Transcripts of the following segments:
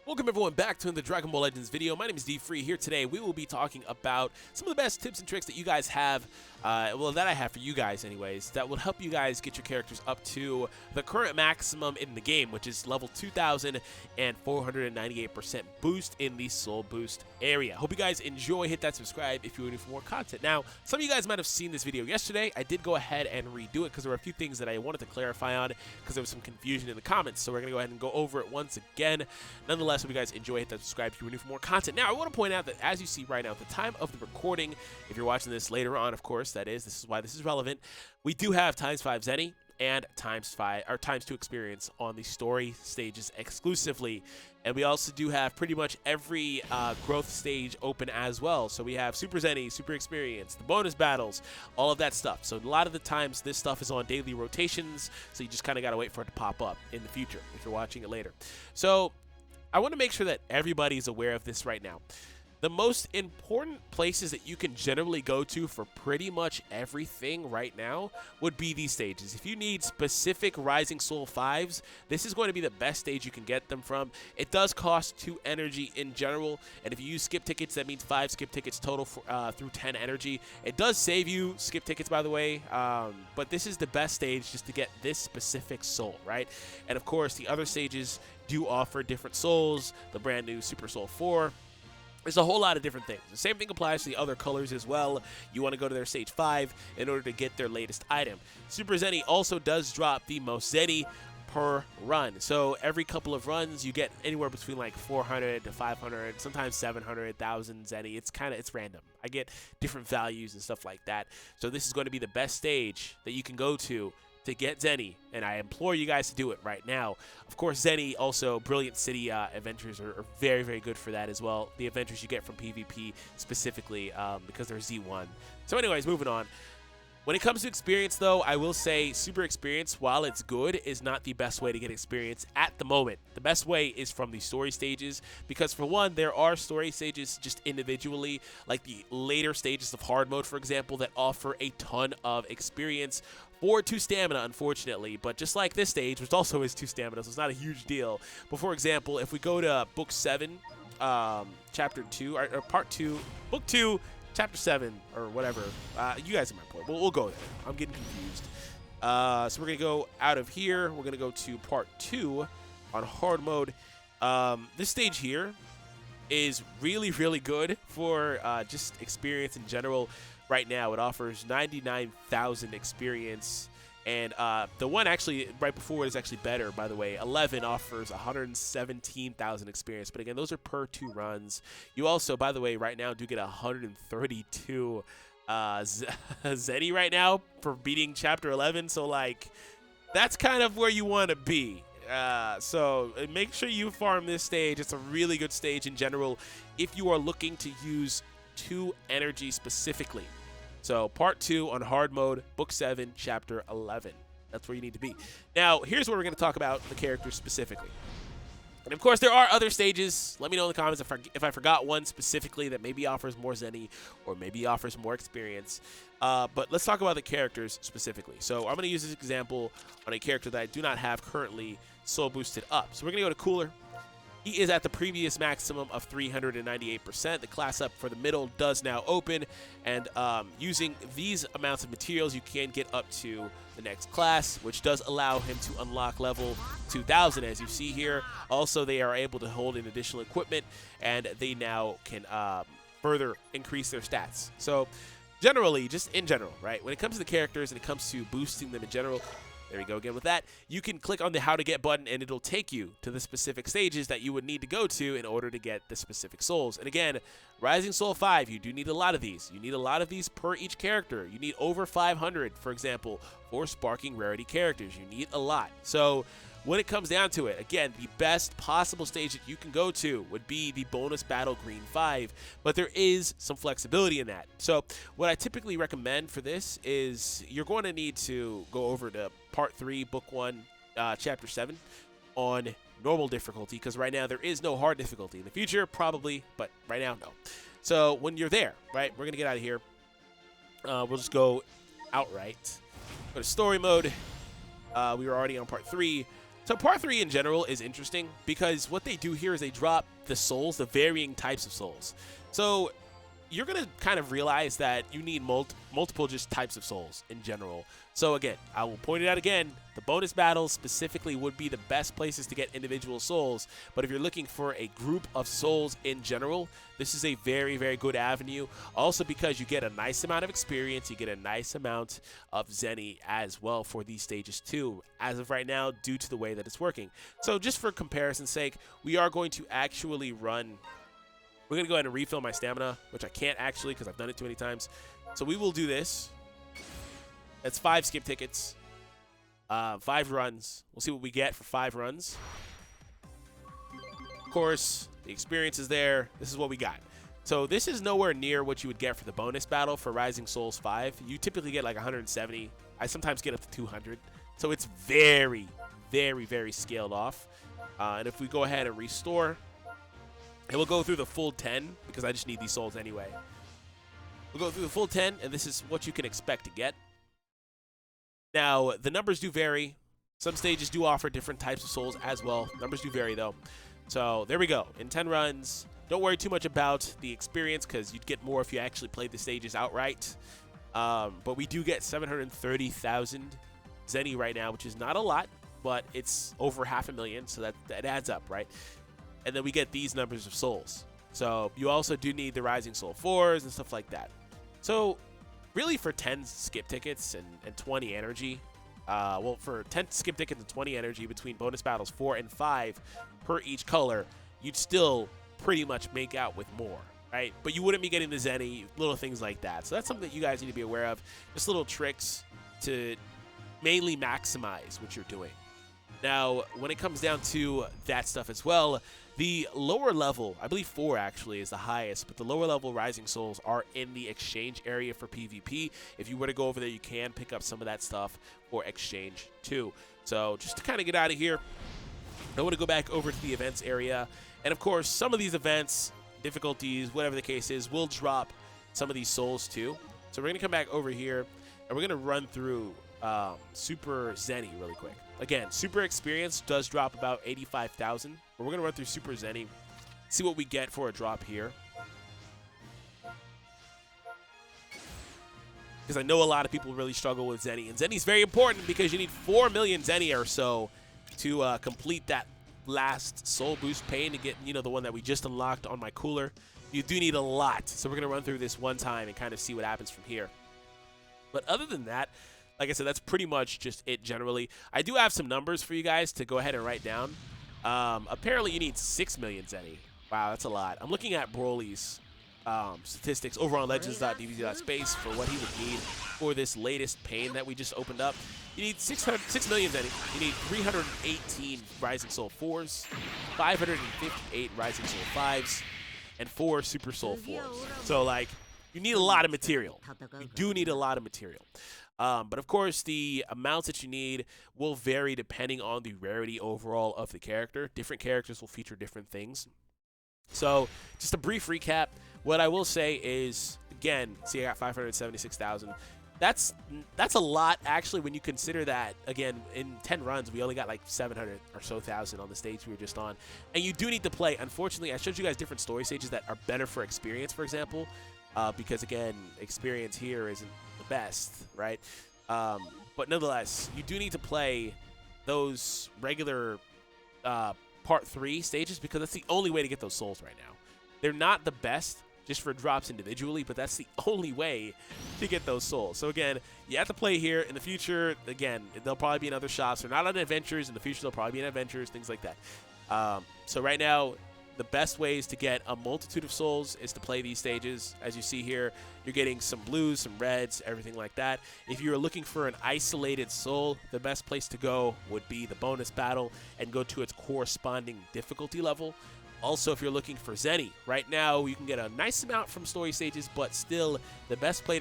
Welcome everyone back to the Dragon Ball Legends video. My name is DFree. Here today we will be talking about some of the best tips and tricks that you guys have, that I have for you guys anyways, that will help you guys get your characters up to the current maximum in the game, which is level 2,498% boost in the Soul Boost area. Hope you guys enjoy. Hit that subscribe if you're looking for more content. Now, some of you guys might have seen this video yesterday. I did go ahead and redo it because there were a few things that I wanted to clarify on because there was some confusion in the comments. So we're going to go ahead and go over it once again. Nonetheless, hope you guys enjoy. Hit that subscribe if you're looking for more content. Now, I want to point out that as you see right now, at the time of the recording, if you're watching this later on, of course, this is why this is relevant. We do have ×5 Zenny and ×2 experience on the story stages exclusively. And we also do have pretty much every growth stage open as well. So we have Super Zenny, Super Experience, the bonus battles, all of that stuff. So a lot of the times this stuff is on daily rotations, so you just kind of got to wait for it to pop up in the future if you're watching it later. So I want to make sure that everybody's aware of this right now. The most important places that you can generally go to for pretty much everything right now would be these stages. If you need specific Rising Soul 5s, this is going to be the best stage you can get them from. It does cost 2 energy in general, and if you use skip tickets, that means 5 skip tickets total for, through 10 energy. It does save you skip tickets, by the way, but this is the best stage just to get this specific soul, right? And of course, the other stages do offer different souls, the brand new Super Soul 4. There's a whole lot of different things. The same thing applies to the other colors as well. You want to go to their stage 5 in order to get their latest item. Super Zenny also does drop the most Zenny per run. So every couple of runs, you get anywhere between like 400 to 500, sometimes 700, 1,000 Zenny. It's random. I get different values and stuff like that. So this is going to be the best stage that you can go to get Zenny, and I implore you guys to do it right now. Of course, Zenny, also Brilliant City adventures are very, very good for that as well. The adventures you get from PvP specifically because they're Z1. So anyways, moving on. When it comes to experience, though, I will say Super Experience, while it's good, is not the best way to get experience at the moment. The best way is from the story stages, because for one, there are story stages just individually, like the later stages of hard mode, for example, that offer a ton of experience for 2 stamina, unfortunately. But just like this stage, which also is 2 stamina, so it's not a huge deal. But for example, if we go to Book 7, Chapter 2, or Part 2, Book 2, Chapter 7, or whatever. You guys are my point. We'll go there. I'm getting confused. So we're going to go out of here. We're going to go to Part 2 on hard mode. This stage here is really, really good for just experience in general. Right now, it offers 99,000 experience. And the one actually right before it is actually better, by the way. 11 offers 117,000 experience. But again, those are per 2 runs. You also, by the way, right now do get 132 Zenny right now for beating Chapter 11. So, like, that's kind of where you want to be. So make sure you farm this stage. It's a really good stage in general if you are looking to use 2 energy specifically. So Part 2 on hard mode, Book 7, Chapter 11. That's where you need to be. Now, here's where we're going to talk about the characters specifically. And of course, there are other stages. Let me know in the comments if I forgot one specifically that maybe offers more Zenny or maybe offers more experience. But let's talk about the characters specifically. So I'm going to use this example on a character that I do not have currently soul boosted up. So we're going to go to Cooler. He is at the previous maximum of 398%. The class up for the middle does now open, and using these amounts of materials, you can get up to the next class, which does allow him to unlock level 2,000, as you see here. Also, they are able to hold in additional equipment, and they now can further increase their stats. So, generally, just in general, right, when it comes to the characters and it comes to boosting them in general, there we go again with that. You can click on the How to Get button, and it'll take you to the specific stages that you would need to go to in order to get the specific souls. And again, Rising Soul 5, you do need a lot of these. You need a lot of these per each character. You need over 500, for example, for Sparking Rarity characters. You need a lot. So when it comes down to it, again, the best possible stage that you can go to would be the bonus battle Green 5, but there is some flexibility in that. So what I typically recommend for this is you're going to need to go over to Part 3, Book 1, Chapter 7 on normal difficulty, because right now there is no hard difficulty. In the future, probably, but right now, no. So when you're there, right, we're going to get out of here. We'll just go outright. Go to story mode. We were already on Part 3. So part 3 in general is interesting because what they do here is they drop the souls, the varying types of souls. So you're going to kind of realize that you need multiple just types of souls in general. So again, I will point it out again, the bonus battles specifically would be the best places to get individual souls, but if you're looking for a group of souls in general, this is a very, very good avenue. Also because you get a nice amount of experience, you get a nice amount of Zenny as well for these stages too, as of right now, due to the way that it's working. So just for comparison's sake, we are going to actually run... We're going to go ahead and refill my stamina, which I can't actually because I've done it too many times. So we will do this. That's 5 skip tickets, 5 runs. We'll see what we get for 5 runs. Of course, the experience is there. This is what we got. So this is nowhere near what you would get for the bonus battle for Rising Souls 5. You typically get like 170. I sometimes get up to 200. So it's very, very, very scaled off. And if we go ahead and restore... And we'll go through the full 10 because I just need these souls anyway. We'll go through the full 10, and this is what you can expect to get. Now, the numbers do vary. Some stages do offer different types of souls as well. Numbers do vary, though. So there we go. In 10 runs, don't worry too much about the experience because you'd get more if you actually played the stages outright. But we do get 730,000 Zenny right now, which is not a lot, but it's over 500,000, so that adds up, right? And then we get these numbers of souls. So you also do need the Rising Soul 4s and stuff like that. So really for 10 skip tickets and 20 energy, well, for 10 skip tickets and 20 energy between bonus battles 4 and 5 per each color, you'd still pretty much make out with more, right? But you wouldn't be getting the Zenny, little things like that. So that's something that you guys need to be aware of. Just little tricks to mainly maximize what you're doing. Now, when it comes down to that stuff as well, the lower level, I believe 4 actually is the highest, but the lower level Rising Souls are in the exchange area for PvP. If you were to go over there, you can pick up some of that stuff for exchange too. So just to kind of get out of here, I want to go back over to the events area. And of course, some of these events, difficulties, whatever the case is, will drop some of these souls too. So we're going to come back over here, and we're going to run through Super Zenny really quick. Again, Super Experience does drop about 85,000, but we're going to run through Super Zenny, see what we get for a drop here. Because I know a lot of people really struggle with Zenny, and Zenny's very important because you need 4 million Zenny or so to complete that last soul boost pain to get, you know, the one that we just unlocked on my cooler. You do need a lot, so we're going to run through this one time and kind of see what happens from here. But other than that, like I said, that's pretty much just it generally. I do have some numbers for you guys to go ahead and write down. Apparently, you need 6 million Zenny. Wow, that's a lot. I'm looking at Broly's statistics over on legends.dbz.space for what he would need for this latest pain that we just opened up. You need 6 million Zenny. You need 318 Rising Soul 4s, 558 Rising Soul 5s, and 4 Super Soul 4s. So, like, you need a lot of material. You do need a lot of material. But of course, the amounts that you need will vary depending on the rarity overall of the character. Different characters will feature different things. So, just a brief recap. What I will say is, again, see, I got 576,000. That's a lot, actually, when you consider that, again, in 10 runs, we only got like 700 or so thousand on the stage we were just on. And you do need to play. Unfortunately, I showed you guys different story stages that are better for experience, for example, because, again, experience here isn't the best, right? But nonetheless, you do need to play those regular Part 3 stages because that's the only way to get those souls right now. They're not the best just for drops individually, but that's the only way to get those souls. So again, you have to play here. In the future, again, they'll probably be in other shops. They're not on adventures. In the future, they'll probably be in adventures, things like that. So right now, the best ways to get a multitude of souls is to play these stages. As you see here, you're getting some blues, some reds, everything like that. If you're looking for an isolated soul, the best place to go would be the bonus battle and go to its corresponding difficulty level. Also, if you're looking for Zenny, right now you can get a nice amount from story stages, but still the best place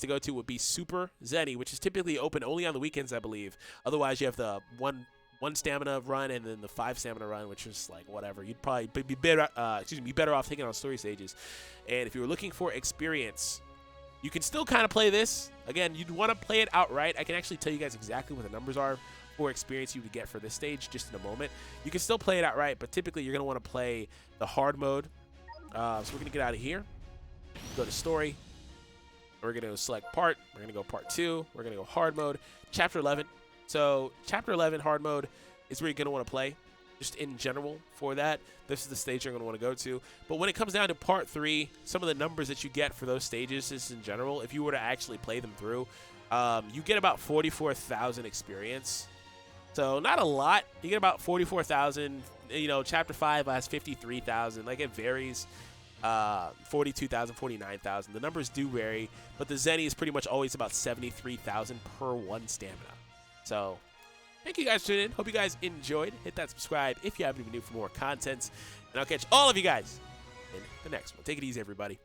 to go to would be Super Zenny, which is typically open only on the weekends, I believe. Otherwise, you have the one stamina run and then the 5 stamina run, which is like whatever. You'd probably be better off taking on story stages. And if you were looking for experience, you can still kind of play this. Again, you'd want to play it outright. I can actually tell you guys exactly what the numbers are for experience you would get for this stage just in a moment. You can still play it outright, but typically you're going to want to play the hard mode. So we're going to get out of here, go to story. We're going to select part. We're going to go part 2. We're going to go hard mode, chapter 11. So chapter 11 hard mode is where you're going to want to play just in general for that. This is the stage you're going to want to go to. But when it comes down to part 3, some of the numbers that you get for those stages is in general, if you were to actually play them through, you get about 44,000 experience. So not a lot. You get about 44,000. You know, chapter 5 has 53,000. Like, it varies. 42,000, 49,000. The numbers do vary, but the Zenny is pretty much always about 73,000 per one stamina. So thank you guys for tuning in. Hope you guys enjoyed. Hit that subscribe if you haven't been new for more content, and I'll catch all of you guys in the next one. Take it easy, everybody.